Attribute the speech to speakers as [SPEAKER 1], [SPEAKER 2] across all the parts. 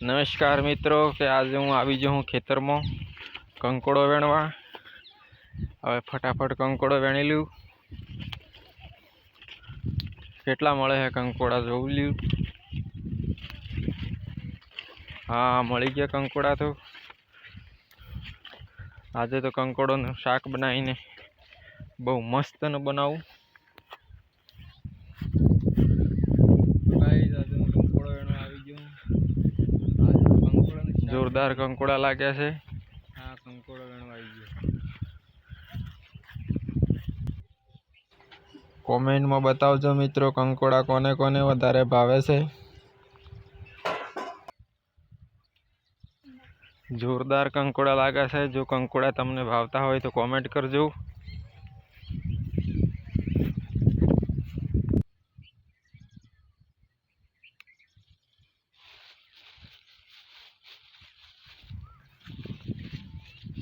[SPEAKER 1] नमस्कार मित्रों के आज हूँ आई जाऊँ खेतर में कंकोड़ो वेणवा। हवे फटाफट कंकोड़ो वेणी लू। केटला मळे है कंकोड़ा जोऊ ल्यू। हाँ मळी गया कंकोड़ा। तो आज तो कंकोड़ो नु शाक बनावीने बहु मस्त न बनावू। जोरदार कंकोड़ा लागे छे। हाँ कंकोड़ो वेणवा आई गयो। कॉमेंट में बतावजो मित्रों कंकोड़ा कोने कोने वधारे भावे छे। जोरदार कंकोड़ा लागे छे। जो कंकोड़ा तमने भावता होय तो कॉमेंट करजो।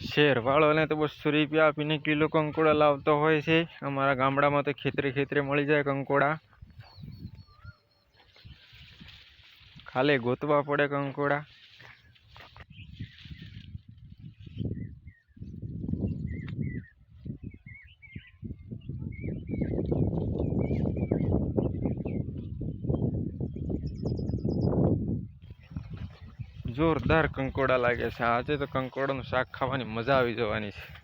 [SPEAKER 1] शेर वालों ने तो 200 रुपया आपीने किलो कंकोड़ा लावतो होय छे। अमारा गामडा में तो खेतरे खेतरे मळी जाय कंकोड़ा। खाली गोतवा पड़े कंकोड़ा। जोरदार कंकोड़ा लागे छे। आज तो कंकोड़ा शाक खावानी मजा आवी जवानी छे।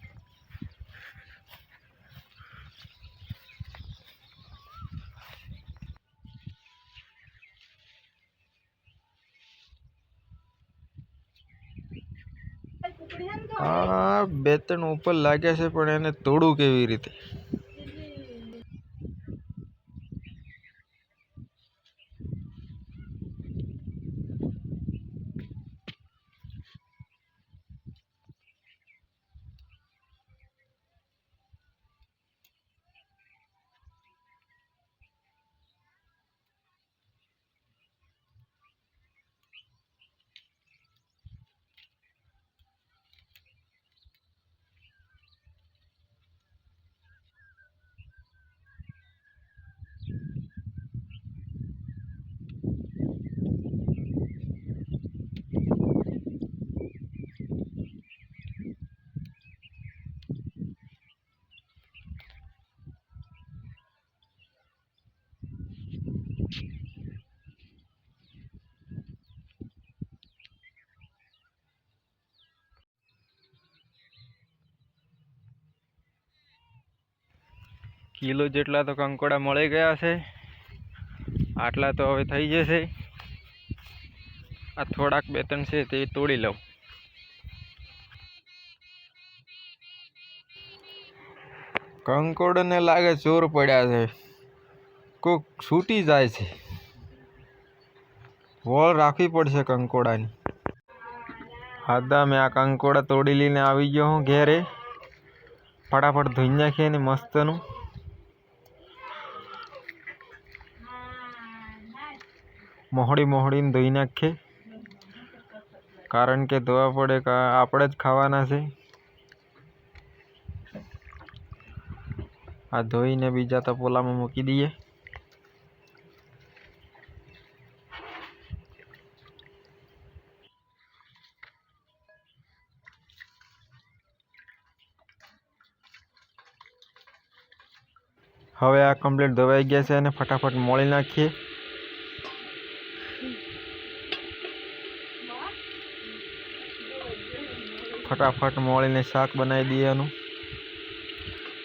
[SPEAKER 1] आ बे त्रण ऊपर लागे छे पण एने तोड़ू केवी रीते। किलो जेटला तो कंकोड़ा मळी गया छे। आटला तो हवे थई जशे। आ थोड़ाक बे त्रण छे ते तोड़ी लऊं। कंकोड़ा ने लागे चोर पड्या छे। कोक छूटी जाय छे। वोळ राखवी पड़शे कंकोड़ानी। आदा मैं आ कंकोड़ा तोड़ी लीने आवी गयो हूँ घेरे। फटाफट धोई नाखीए ने मस्तनु। मोहड़ी मोहड़ी ने धोई नाखे कारण के धोवा पड़े का आपणे ज खावाना छे। आ धोई ने बीजा तपोला में मूकी दीए। हवे आ कम्प्लीट धोवाई गया छे अने फटाफट मोळी नाखीए। फटाफट मोळी ने शाक बनाई दीए एनु।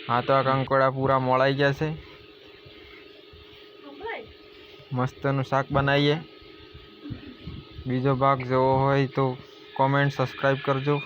[SPEAKER 1] हाँ तो आ कंकोड़ा पूरा मोळाई गया छे। मस्तनु शाक बनाईए। बीजो भाग जोवो होय तो कमेंट सब्सक्राइब करजो।